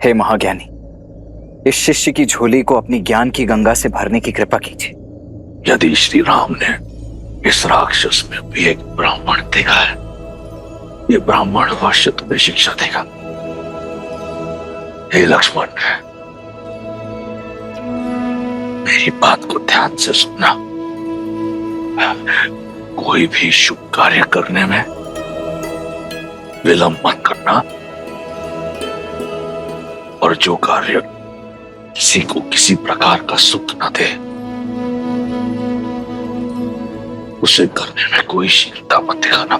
हे महाज्ञानी, इस शिष्य की झोली को अपनी ज्ञान की गंगा से भरने की कृपा कीजिए। यदि श्री राम ने इस राक्षस में भी एक ब्राह्मण देखा है, ये ब्राह्मण अवश्य तुम्हें शिक्षा देगा। हे लक्ष्मण, मेरी बात को ध्यान से सुनना। कोई भी शुभ कार्य करने में विलंब मत करना, और जो कार्य किसी को किसी प्रकार का सुख न दे, उसे करने में कोई शीलता मत दिखाना।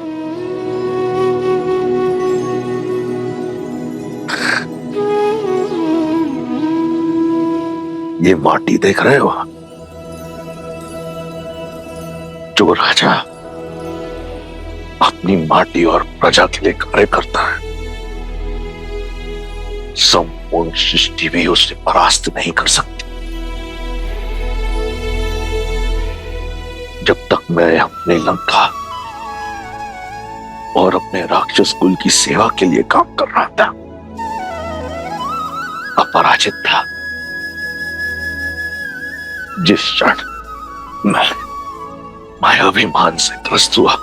ये माटी देख रहे हो? जो राजा अपनी माटी और प्रजा के लिए कार्य करता है, संपूर्ण सृष्टि भी उसे परास्त नहीं कर सकती। जब तक मैं अपने लंका और अपने राक्षस कुल की सेवा के लिए काम कर रहा था, अपराजित था। जिस क्षण मैं अभिमान से ग्रस्त हुआ,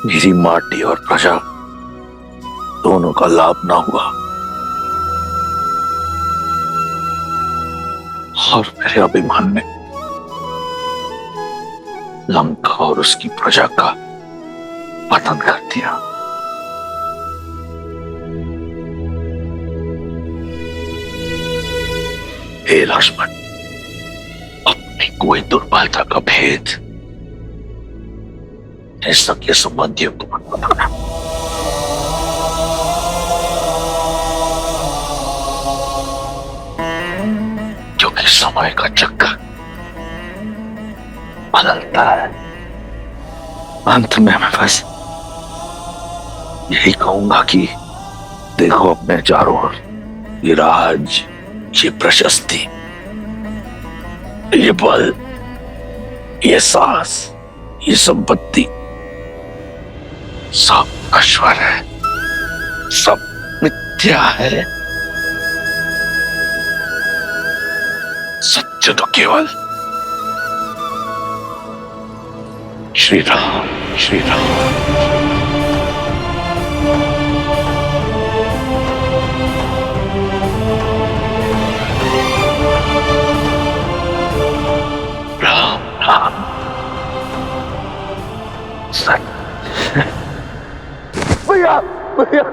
मेरी माटी और प्रजा दोनों का लाभ ना हुआ, और मेरे अभिमान ने लंका और उसकी प्रजा का पतन कर दिया। हे लक्ष्मण, अपनी कोई दुर्बलता का भेद सके संबंधियों को मत बताना। क्योंकि समय का चक्कर बदलता है। अंत में मैं बस यही कहूंगा कि देखो अपने चारों ओर, ये राज, ये प्रशस्ति, ये बल, ये साहस, ये संपत्ति सब नश्वर है, सब मिथ्या है। सत्य तो केवल श्री राम, श्री राम। राम राम सत्य। भैया भैया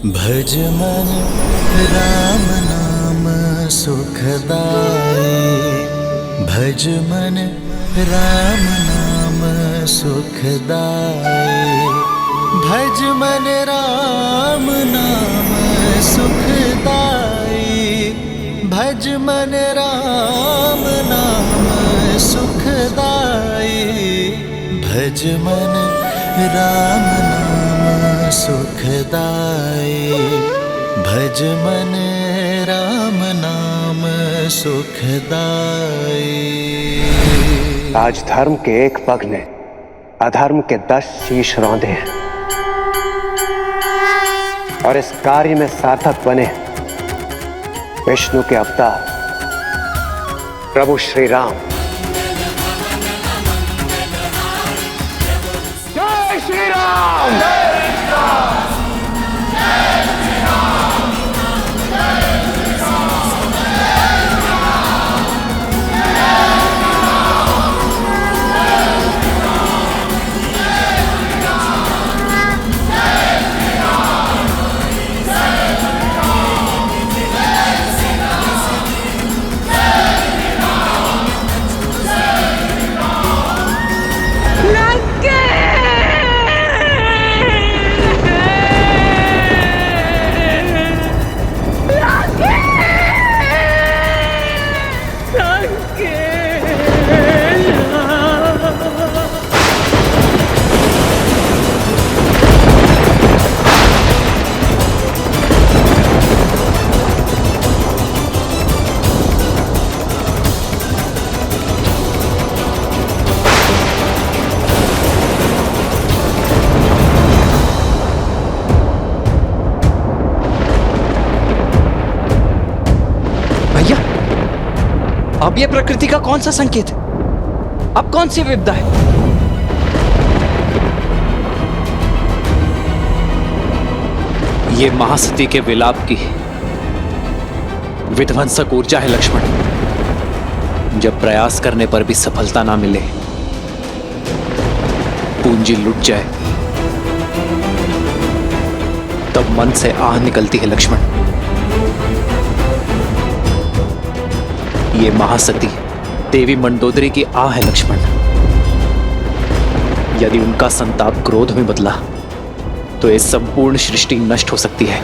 भज मन राम नाम सुखदाई, भज मन राम नाम सुखदाई, भज मन राम नाम सुखदाई, भज मन राम नाम सुखदाई, भज मन राम नाम सुखदाई, भज मन राम नाम सुखदाई। आज धर्म के एक पग ने अधर्म के 10 शीश रौंदे हैं, और इस कार्य में सार्थक बने विष्णु के अवतार प्रभु श्री राम। जय श्री राम। अब ये प्रकृति का कौन सा संकेत है? अब कौन सी विपदा है? ये महासती के विलाप की विध्वंसक ऊर्जा है लक्ष्मण। जब प्रयास करने पर भी सफलता ना मिले, पूंजी लुट जाए, तब मन से आह निकलती है लक्ष्मण। ये महासती देवी मंडोदरी की आह है लक्ष्मण। यदि उनका संताप क्रोध में बदला तो ये संपूर्ण सृष्टि नष्ट हो सकती है।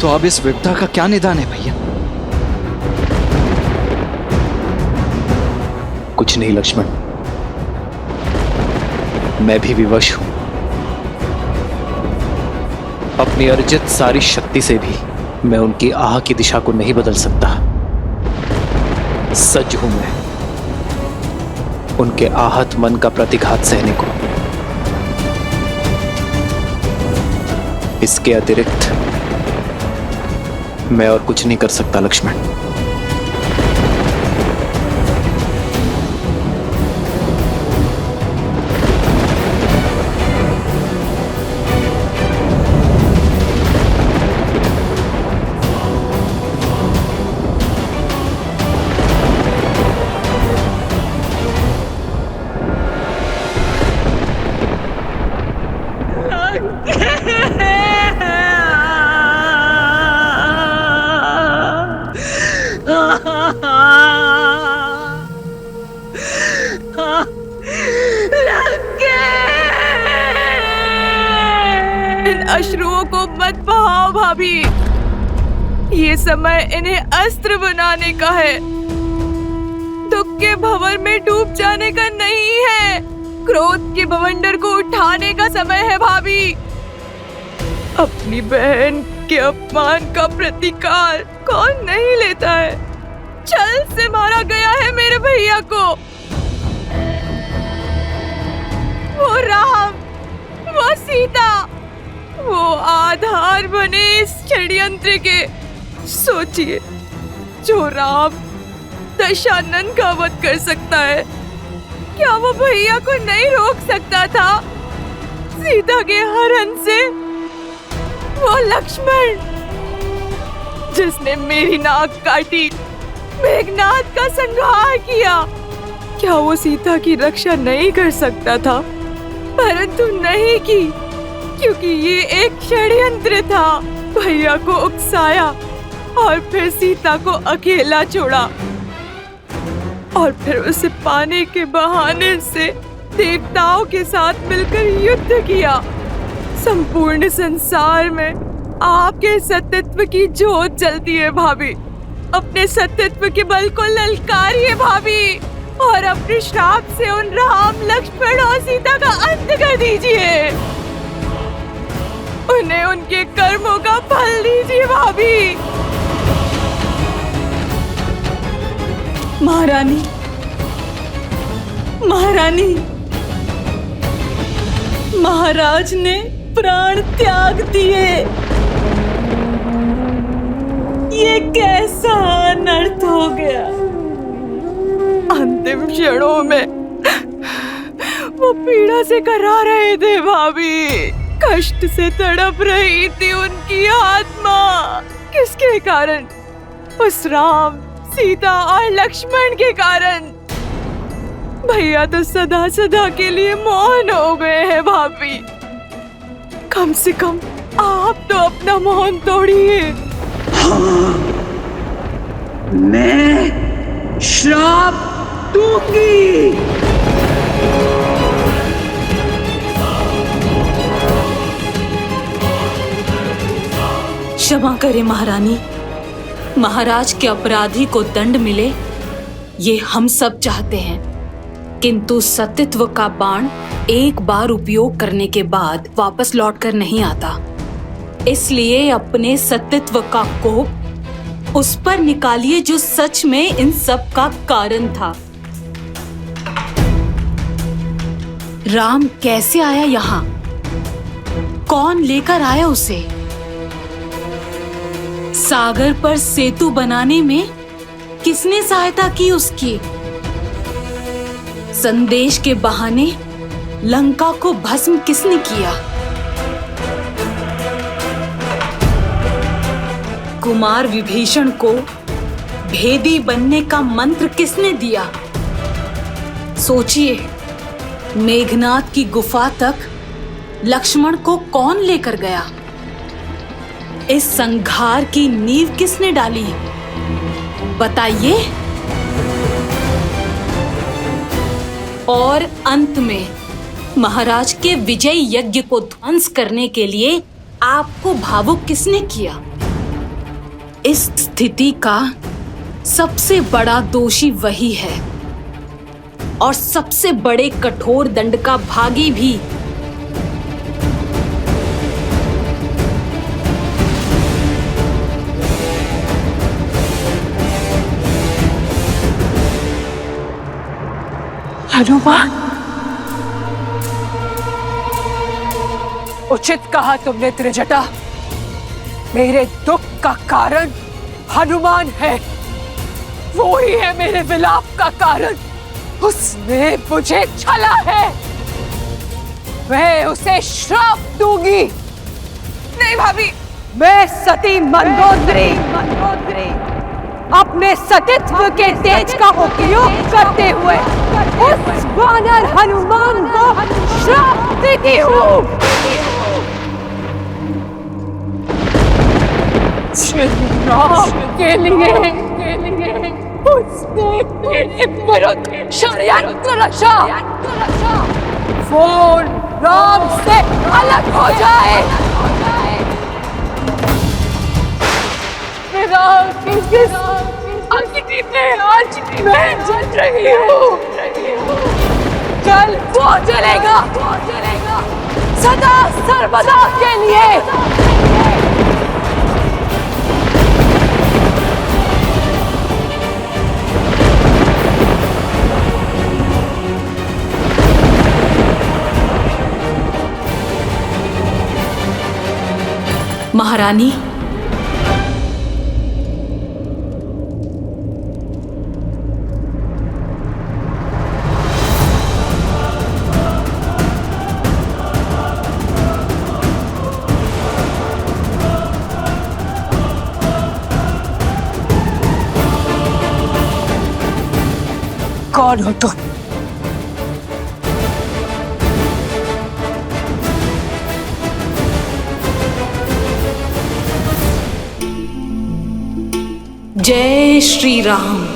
तो अब इस विपदा का क्या निदान है भैया? कुछ नहीं लक्ष्मण, मैं भी विवश हूं। अपनी अर्जित सारी शक्ति से भी मैं उनकी आह की दिशा को नहीं बदल सकता। सज्ज हूं मैं उनके आहत मन का प्रतिघात सहने को। इसके अतिरिक्त मैं और कुछ नहीं कर सकता लक्ष्मण। इन अश्रुओं को मत बहाओ भाभी, ये समय इन्हें अस्त्र बनाने का है, दुख के भंवर में डूब जाने का नहीं है। क्रोध के बवंडर को उठाने का समय है भाभी। अपनी बहन के अपमान का प्रतिकार कौन नहीं लेता है? छल से मारा गया है मेरे भैया को। वो राम, वो सीता, वो आधार बने इस षड्यंत्र के। सोचिए, जो राम दशानन का वध कर सकता है, क्या वो भैया को नहीं रोक सकता था सीता के हरण से? वो लक्ष्मण जिसने मेरी नाक काटी, मेघनाद का संहार किया, क्या वो सीता की रक्षा नहीं कर सकता था? परंतु नहीं की, क्योंकि ये एक षड्यंत्र था। भैया को उकसाया और फिर सीता को अकेला छोड़ा और फिर उसे पाने के बहाने से देवताओं के साथ मिलकर युद्ध किया। संपूर्ण संसार में आपके सत्यत्व की ज्योत जलती है भाभी। अपने सत्यत्व के बल को ललकारिए भाभी, और अपने श्राप से उन राम, लक्ष्मण और सीता का अंत कर दीजिए। उन्हें उनके कर्मों का फल दीजिए भाभी। महारानी, महारानी, महाराज ने प्राण त्याग दिए। ये कैसा अनर्थ हो गया? अंतिम क्षणों में वो पीड़ा से करा रहे थे भाभी। कष्ट से तड़प रही थी उनकी आत्मा। किसके कारण? उस राम, सीता और लक्ष्मण के कारण। भैया तो सदा सदा के लिए मौन हो गए हैं भाभी। कम से कम आप तो अपना मौन तोड़िए। मैं श्राप दूंगी। क्षमा करें महारानी, महाराज के अपराधी को दंड मिले, ये हम सब चाहते हैं। किंतु सत्यत्व का बाण एक बार उपयोग करने के बाद वापस लौटकर नहीं आता। इसलिए अपने सत्यत्व का कोप उस पर निकालिए जो सच में इन सब का कारण था। राम कैसे आया यहाँ? कौन लेकर आया उसे? सागर पर सेतु बनाने में किसने सहायता की उसकी? संदेश के बहाने लंका को भस्म किसने किया? कुमार विभीषण को भेदी बनने का मंत्र किसने दिया? सोचिए, मेघनाद की गुफा तक लक्ष्मण को कौन लेकर गया? इस संघार की नींव किसने डाली? बताइए। और अंत में महाराज के विजय यज्ञ को ध्वंस करने के लिए आपको भावुक किसने किया? इस स्थिति का सबसे बड़ा दोषी वही है और सबसे बड़े कठोर दंड का भागी भी। हनुमान, उचित कहा तुमने त्रिजटा। मेरे दुख का कारण हनुमान है। वो ही है मेरे विलाप का कारण। उसने मुझे छला है। मैं उसे श्राप दूंगी। नहीं भाभी, मैं सती मंदोदरी अपने सतीत्व के तेज का उपयोग करते हुए उस वानर हनुमान को श्राप देती हूँ। श्रीराम के लिए उसने मेरे विरुद्ध षड्यंत्र रचा। वो राम से अलग हो जाए। किस अग्नि में आज मैं जल रही हूँ, कल वो जलेगा सदा सर्वदा के लिए। महारानी, कौन हो तुम? जय श्री राम।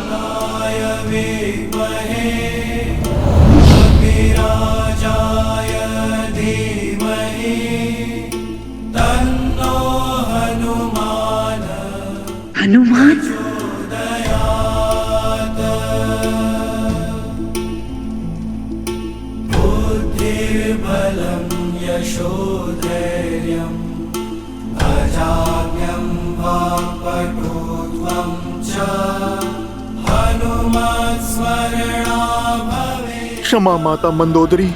हनुमान, क्षमा माता मंदोदरी।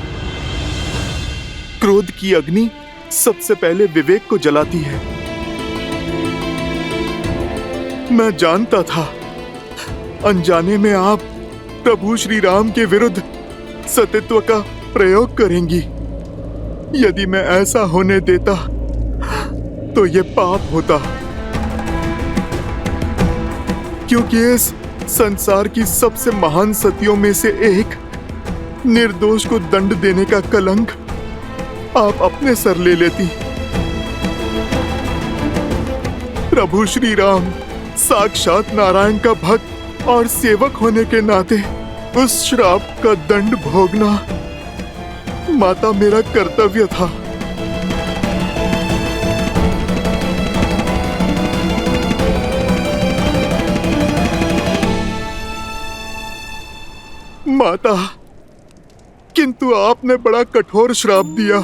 क्रोध की अग्नि सबसे पहले विवेक को जलाती है। मैं जानता था अनजाने में आप प्रभु श्री राम के विरुद्ध सतीत्व का प्रयोग करेंगी। यदि मैं ऐसा होने देता तो ये पाप होता, क्योंकि इस संसार की सबसे महान सतियों में से एक निर्दोष को दंड देने का कलंक आप अपने सर ले लेती। प्रभु श्री राम साक्षात नारायण का भक्त और सेवक होने के नाते उस श्राप का दंड भोगना माता मेरा कर्तव्य था। माता, किंतु आपने बड़ा कठोर श्राप दिया।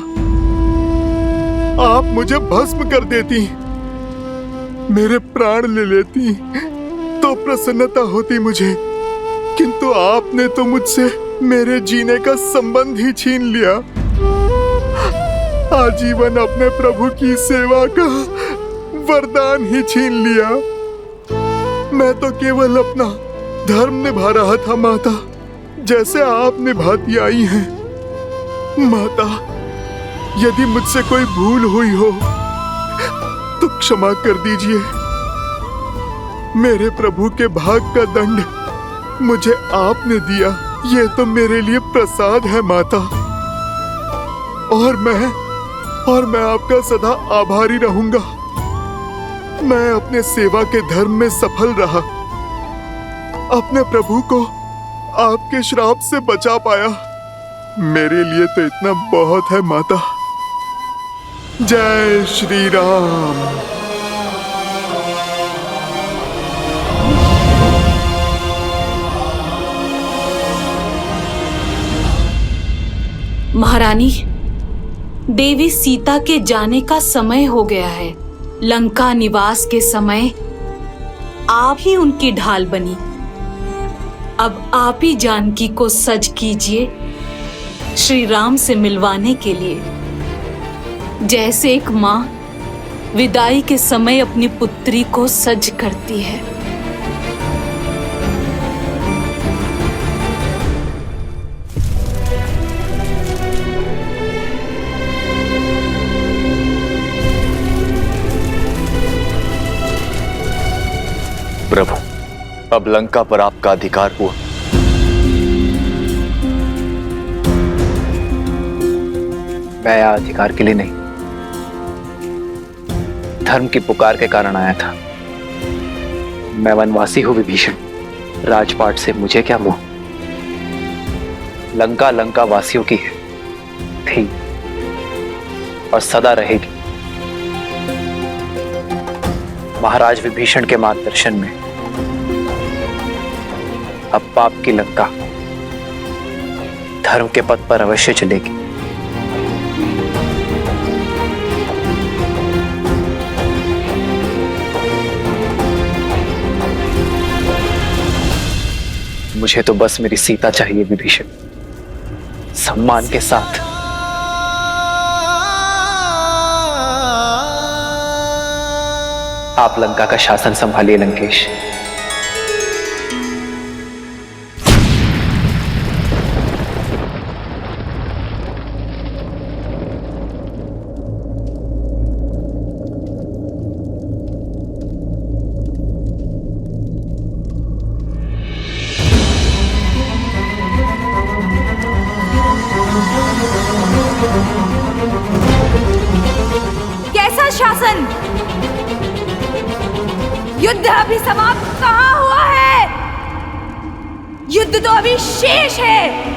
आप मुझे भस्म कर देती, मेरे प्राण ले लेती तो प्रसन्नता होती मुझे, किंतु आपने तो मुझसे मेरे जीने का संबंध ही छीन लिया। आजीवन अपने प्रभु की सेवा का वरदान ही छीन लिया। मैं तो केवल अपना धर्म निभा रहा था माता, जैसे आप निभाती आई हैं। माता, यदि मुझसे कोई भूल हुई हो तो क्षमा कर दीजिए। मेरे प्रभु के भाग का दंड मुझे आपने दिया, ये तो मेरे लिए प्रसाद है माता। और मैं आपका सदा आभारी रहूंगा। मैं अपने सेवा के धर्म में सफल रहा, अपने प्रभु को आपके श्राप से बचा पाया। मेरे लिए तो इतना बहुत है माता। जय श्री राम। महारानी, देवी सीता के जाने का समय हो गया है। लंका निवास के समय आप ही उनकी ढाल बनी। अब आप ही जानकी को सज कीजिए श्री राम से मिलवाने के लिए, जैसे एक माँ विदाई के समय अपनी पुत्री को सज करती है। प्रभु, अब लंका पर आपका अधिकार हुआ। मैं यहाँ अधिकार के लिए नहीं, धर्म की पुकार के कारण आया था। मैं वनवासी हूं विभीषण, राजपाट से मुझे क्या मोह। लंका लंका वासियों की है, थी और सदा रहेगी। महाराज विभीषण के मार्गदर्शन में अब पाप की लंका धर्म के पथ पर अवश्य चलेगी। मुझे तो बस मेरी सीता चाहिए विभीषण, सम्मान के साथ। आप लंका का शासन संभालिए लंकेश। कैसा शासन? युद्ध अभी समाप्त कहाँ हुआ है? युद्ध तो अभी शेष है।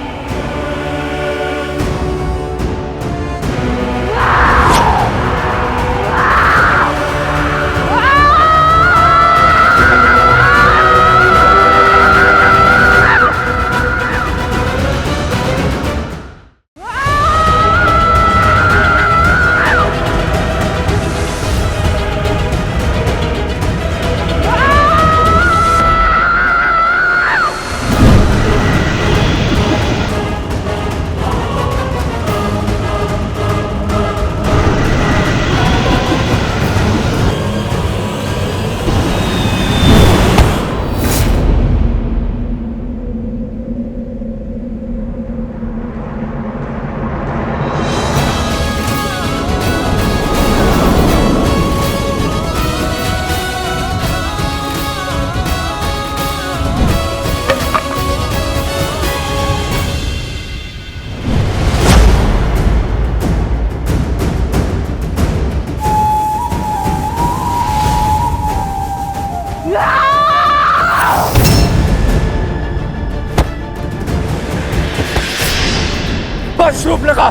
बस रूप लगा,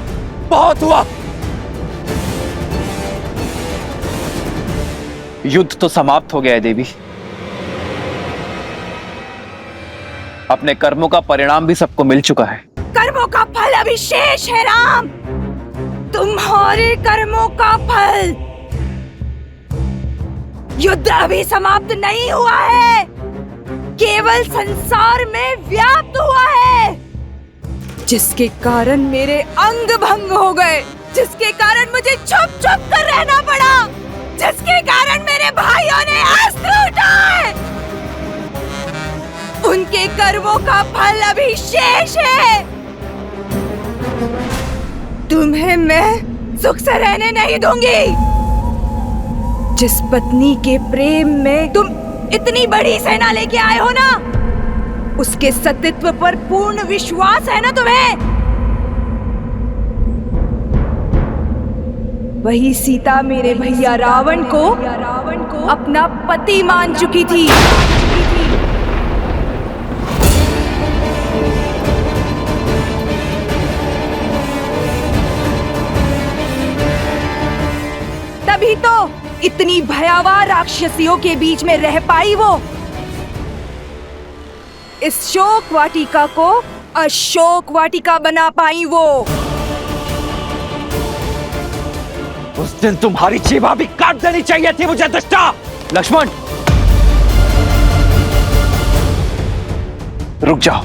बहुत हुआ। युद्ध तो समाप्त हो गया है देवी। अपने कर्मों का परिणाम भी सबको मिल चुका है। कर्मों का फल अभी शेष है राम, तुम्हारे कर्मों का फल। युद्ध अभी समाप्त नहीं हुआ है, केवल संसार में व्याप्त हुआ है, जिसके कारण मेरे अंग भंग हो गए। जिसके कारण मुझे छुप छुप कर रहना पड़ा, जिसके कारण मेरे भाइयों ने अस्त्र उठाए, उनके कर्मों का फल अभी शेष है। तुम्हें मैं सुख से रहने नहीं दूंगी। जिस पत्नी के प्रेम में तुम इतनी बड़ी सेना लेके आए हो ना, उसके सतीत्व पर पूर्ण विश्वास है ना तुम्हें? वही सीता मेरे भैया रावण को अपना पति मान चुकी थी। तभी तो इतनी भयावह राक्षसियों के बीच में रह पाई वो। इस शोक वाटिका को अशोक वाटिका बना पाई वो। उस दिन तुम्हारी जीवा भी काट देनी चाहिए थी मुझे दुष्टा। लक्ष्मण, रुक जाओ।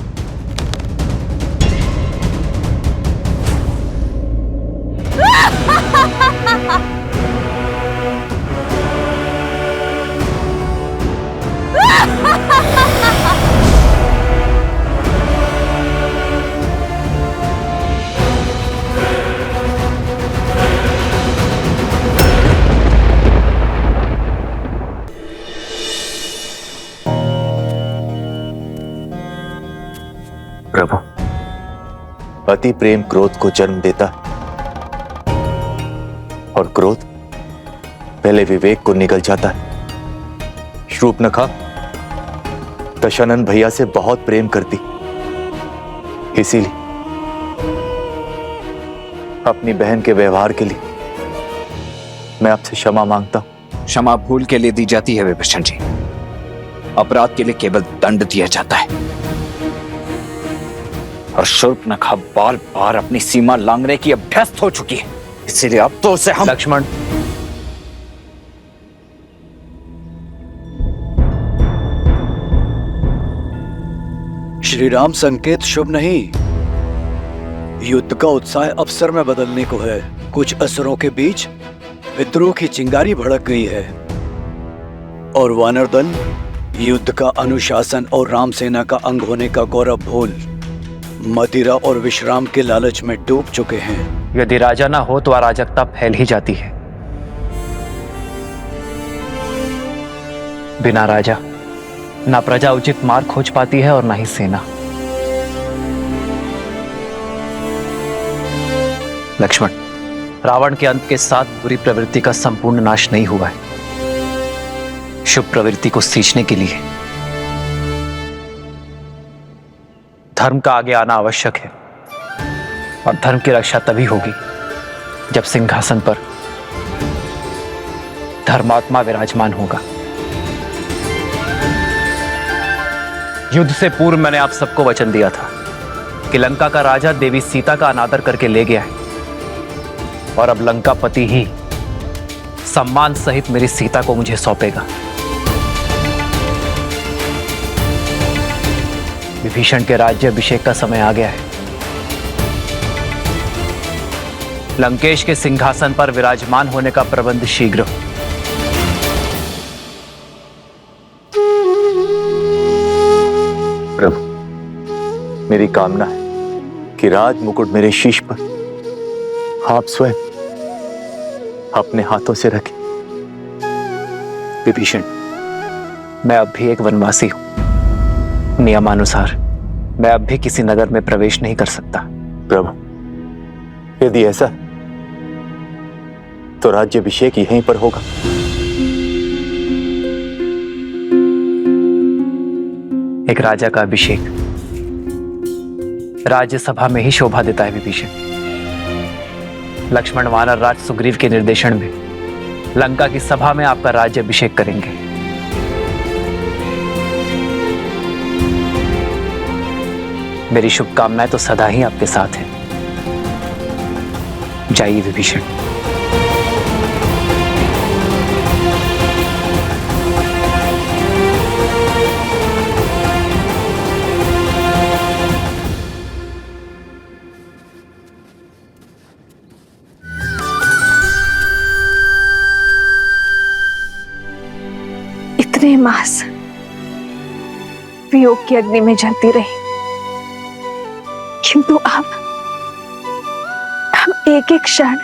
प्रभु, अति प्रेम क्रोध को जन्म देता है और क्रोध पहले विवेक को निगल जाता है। शूर्पणखा दशानन भैया से बहुत प्रेम करती, इसीलिए अपनी बहन के व्यवहार के लिए मैं आपसे क्षमा मांगता हूं। क्षमा भूल के लिए दी जाती है विभीषण जी, अपराध के लिए केवल दंड दिया जाता है। और शूर्पणखा बार बार अपनी सीमा लांघने की अभ्यस्त हो चुकी है, इसीलिए अब तो उसे हम। लक्ष्मण, श्री राम संकेत शुभ नहीं। युद्ध का उत्साह अवसर में बदलने को है। कुछ असुरों के बीच विद्रोह की चिंगारी भड़क गई है और वानर दल युद्ध का अनुशासन और राम सेना का अंग होने का गौरव भूल मदिरा और विश्राम के लालच में डूब चुके हैं। यदि राजा ना हो तो अराजकता फैल ही जाती है। बिना राजा ना प्रजा उचित मार्ग खोज पाती है और ना ही सेना। लक्ष्मण, रावण के अंत के साथ बुरी प्रवृत्ति का संपूर्ण नाश नहीं हुआ है। शुभ प्रवृत्ति को सींचने के लिए धर्म का आगे आना आवश्यक है, और धर्म की रक्षा तभी होगी जब सिंहासन पर धर्मात्मा विराजमान होगा। युद्ध से पूर्व मैंने आप सबको वचन दिया था कि लंका का राजा देवी सीता का अनादर करके ले गया है, और अब लंकापति ही सम्मान सहित मेरी सीता को मुझे सौंपेगा। विभीषण के राज्याभिषेक का समय आ गया है। लंकेश के सिंहासन पर विराजमान होने का प्रबंध शीघ्र हो। प्रभु, मेरी कामना है कि राज मुकुट मेरे शीश पर आप स्वयं अपने हाथों से रखें। विभीषण, मैं अब भी एक वनवासी हूं। नियमानुसार मैं अब भी किसी नगर में प्रवेश नहीं कर सकता। प्रभु, यदि ऐसा तो राज्याभिषेक यहीं पर होगा। एक राजा का अभिषेक राज्यसभा में ही शोभा देता है विभीषण। लक्ष्मण वानर राज सुग्रीव के निर्देशन में लंका की सभा में आपका राज्याभिषेक करेंगे। मेरी शुभकामनाएं तो सदा ही आपके साथ हैं। जाइए विभीषण। मास वियोग की अग्नि में जलती रही, किंतु अब हम एक एक क्षण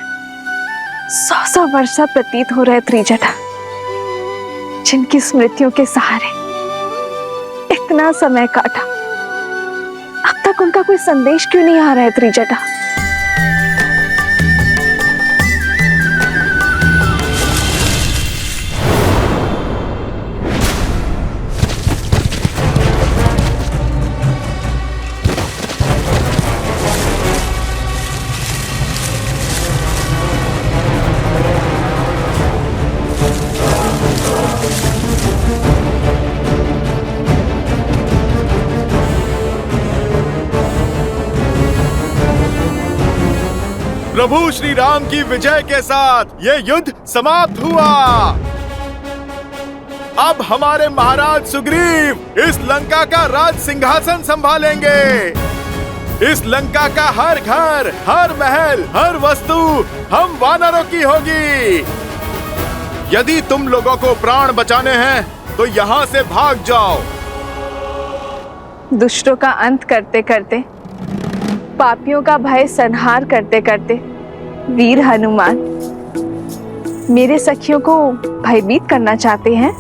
100 वर्षा प्रतीत हो रहे त्रिजटा, जिनकी स्मृतियों के सहारे इतना समय काटा, अब तक उनका कोई संदेश क्यों नहीं आ रहा है त्रिजटा? प्रभु श्री राम की विजय के साथ ये युद्ध समाप्त हुआ। अब हमारे महाराज सुग्रीव इस लंका का राज सिंहासन संभालेंगे। इस लंका का हर घर, हर महल, हर वस्तु हम वानरों की होगी। यदि तुम लोगों को प्राण बचाने हैं तो यहाँ से भाग जाओ। दुष्टों का अंत करते करते, पापियों का भय संहार करते करते वीर हनुमान मेरे सखियों को भयभीत करना चाहते हैं।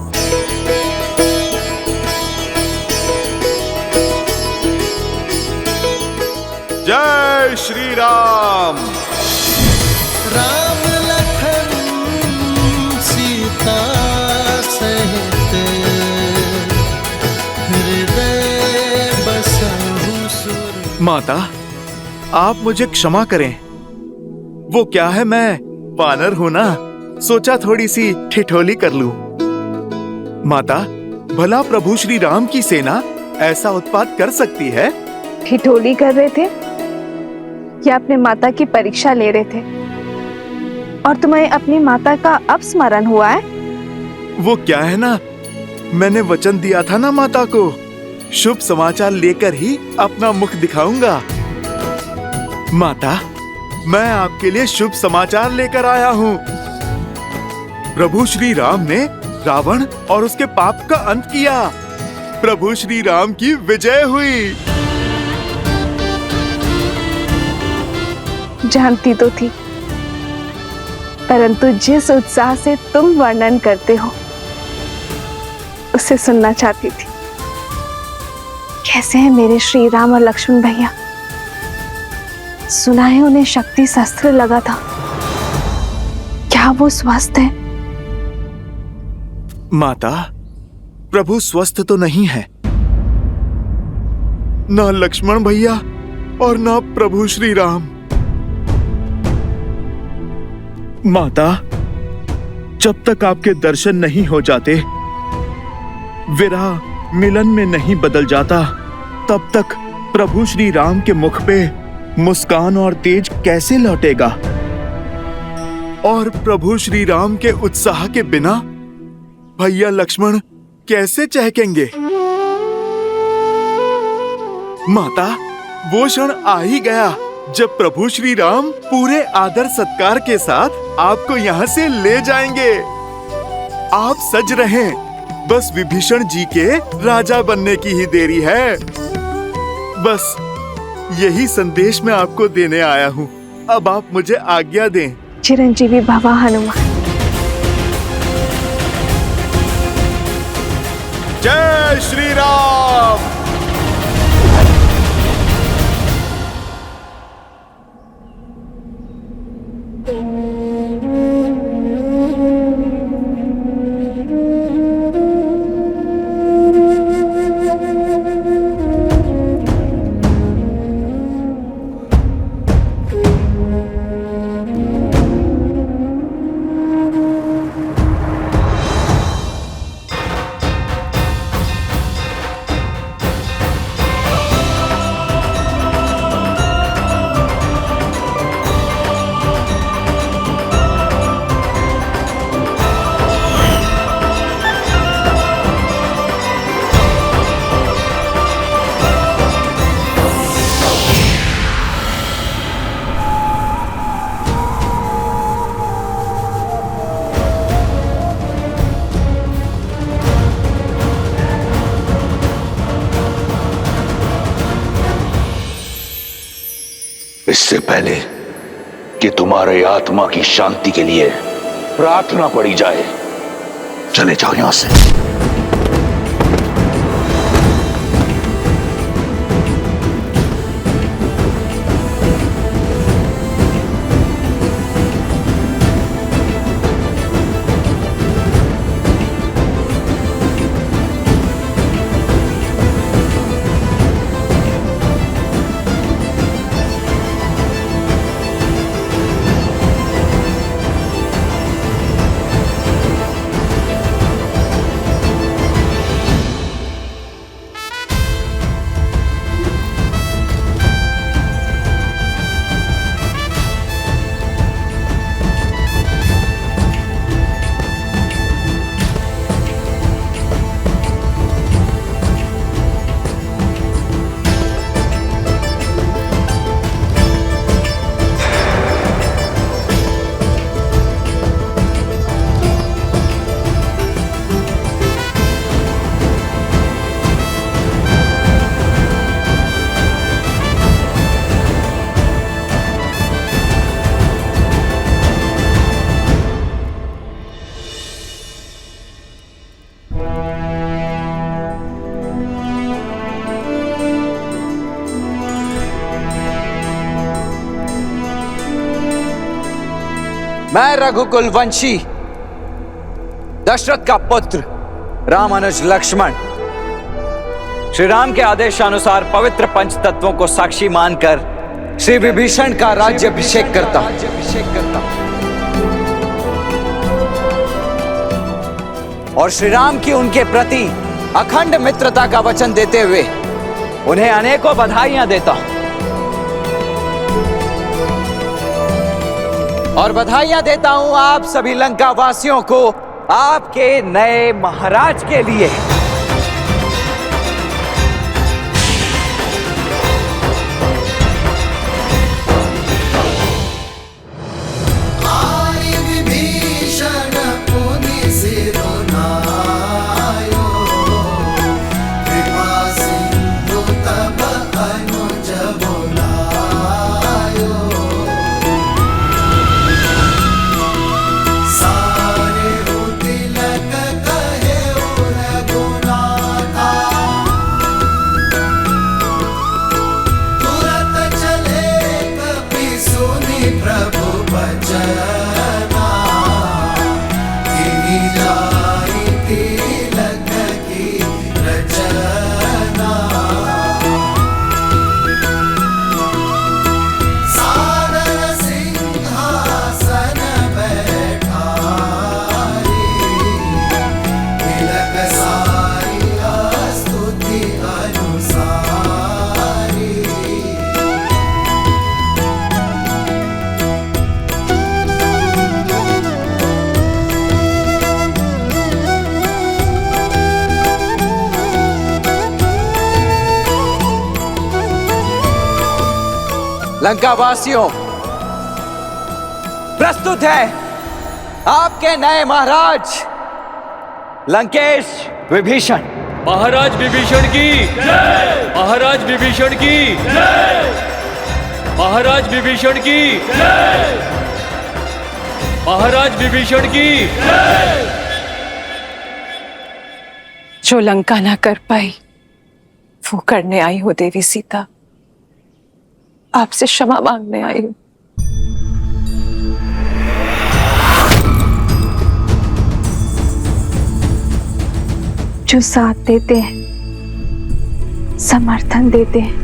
जय श्री राम। राम लखन सीता सहित हृदय बसहु सुर। माता, आप मुझे क्षमा करें। वो क्या है, मैं वानर हूं ना, सोचा थोड़ी सी ठिठोली कर लूं। माता, भला प्रभु श्री राम की सेना ऐसा उत्पात कर सकती है? ठिठोली कर रहे थे या अपने माता की परीक्षा ले रहे थे? और तुम्हें अपनी माता का अपस्मरण हुआ है? वो क्या है ना, मैंने वचन दिया था ना माता को, शुभ समाचार लेकर ही अपना मुख दिखाऊंगा। माता, मैं आपके लिए शुभ समाचार लेकर आया हूँ। प्रभु श्री राम ने रावण और उसके पाप का अंत किया। प्रभु श्री राम की विजय हुई। जानती तो थी, परंतु जिस उत्साह से तुम वर्णन करते हो उसे सुनना चाहती थी। कैसे हैं मेरे श्री राम और लक्ष्मण भैया? सुना है उन्हें शक्ति शस्त्र लगा था, क्या वो स्वस्थ है? माता, प्रभु स्वस्थ तो नहीं है। ना लक्ष्मण भैया और ना प्रभु श्री राम। माता, जब तक आपके दर्शन नहीं हो जाते, विरह मिलन में नहीं बदल जाता, तब तक प्रभु श्री राम के मुख पे मुस्कान और तेज कैसे लौटेगा? और प्रभु श्री राम के उत्साह के बिना भैया लक्ष्मण कैसे चहकेंगे? माता, वो क्षण आ ही गया जब प्रभु श्री राम पूरे आदर सत्कार के साथ आपको यहाँ से ले जाएंगे। आप सज रहें, बस विभीषण जी के राजा बनने की ही देरी है। बस यही संदेश मैं आपको देने आया हूँ। अब आप मुझे आज्ञा दें। चिरंजीवी भव हनुमान। जय श्री राम। इससे पहले कि तुम्हारे आत्मा की शांति के लिए प्रार्थना पड़ी जाए, चले जाओ यहां से। मैं रघुकुल वंशी दशरथ का पुत्र रामानुज लक्ष्मण श्री राम के आदेशानुसार पवित्र पंच तत्वों को साक्षी मानकर श्री विभीषण का राज्याभिषेक करता हूं। और श्री राम की उनके प्रति अखंड मित्रता का वचन देते हुए उन्हें अनेकों बधाइयां देता हूं। और बधाइयां देता हूं आप सभी लंका वासियों को आपके नए महाराज के लिए। लंका वासियों, प्रस्तुत है आपके नए महाराज लंकेश विभीषण। महाराज विभीषण की जय। महाराज विभीषण की जय। महाराज विभीषण की जय। महाराज विभीषण की जय। जो लंका ना कर पाई वो करने आई हो देवी सीता, आपसे क्षमा मांगने आई हूं। जो साथ देते हैं, समर्थन देते हैं,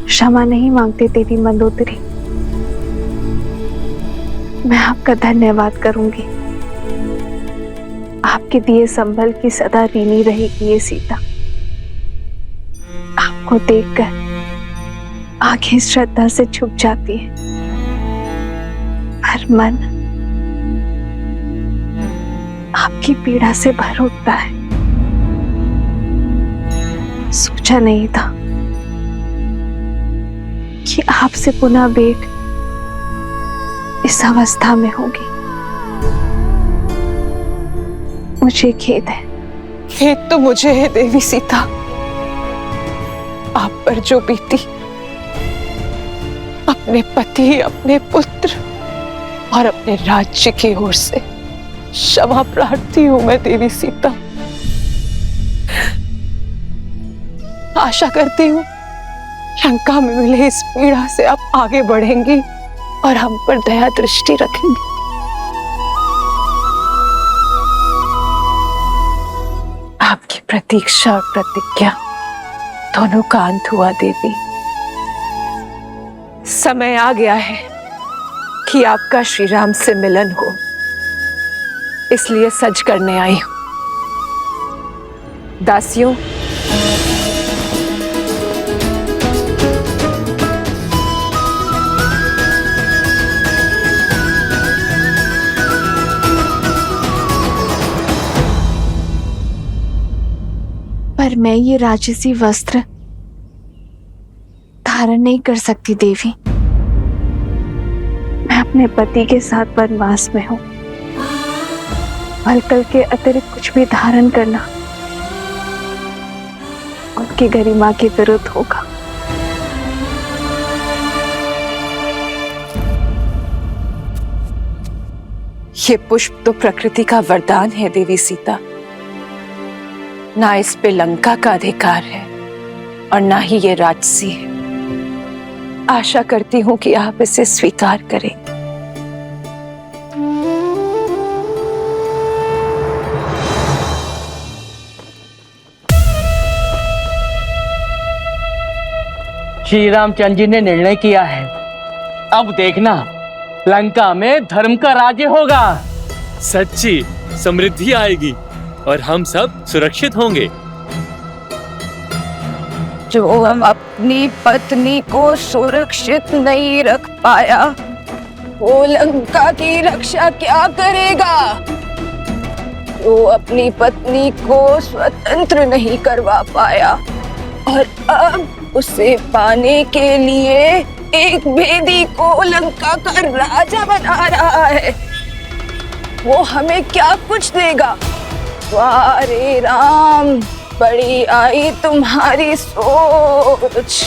क्षमा नहीं मांगते देवी मंदोदरी, मैं आपका धन्यवाद करूंगी। आपके दिए संभल की सदा ऋणी रहेगी ये सीता। आपको देखकर आंखें श्रद्धा से झुक जाती है, हर मन आपकी पीड़ा से भर उठता है। सोचा नहीं था कि आपसे पुनः भेंट इस अवस्था में होगी। मुझे खेद है। खेद तो मुझे है देवी सीता, आप पर जो बीती अपने पति, अपने पुत्र और अपने राज्य की ओर से क्षमा प्रार्थी हूं मैं देवी सीता। आशा करती हूँ लंका में मिले इस पीड़ा से आप आगे बढ़ेंगी और हम पर दया दृष्टि रखेंगी। आपकी प्रतीक्षा और प्रतिज्ञा दोनों का अंत हुआ देवी। समय आ गया है कि आपका श्री राम से मिलन हो, इसलिए सज करने आई हूं। दासियों, पर मैं ये राजसी वस्त्र धारण नहीं कर सकती देवी। मैं अपने पति के साथ वनवास में हूँ। भलकल के अतिरिक्त कुछ भी धारण करना उनकी गरिमा के विरुद्ध होगा। ये पुष्प तो प्रकृति का वरदान है देवी सीता। ना इस पे लंका का अधिकार है और ना ही ये राजसी है। आशा करती हूं कि आप इसे स्वीकार करें। श्री रामचंद्र जी ने निर्णय किया है, अब देखना लंका में धर्म का राज्य होगा। सच्ची समृद्धि आएगी और हम सब सुरक्षित होंगे। जो हम अपनी पत्नी को सुरक्षित नहीं रख पाया, वो लंका की रक्षा क्या करेगा? जो अपनी पत्नी को स्वतंत्र नहीं करवा पाया और अब उसे पाने के लिए एक भेदी को लंका का राजा बना रहा है, वो हमें क्या कुछ देगा? वाह रे राम, बड़ी आई तुम्हारी सोच।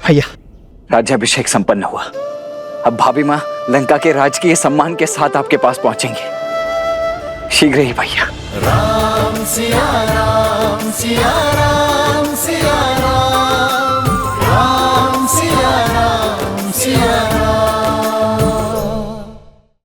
भैया, राज्याभिषेक संपन्न हुआ। अब भाभी माँ लंका के राजकीय सम्मान के साथ आपके पास पहुंचेंगे। शीघ्र ही भैया। राम सिया राम सिया राम सिया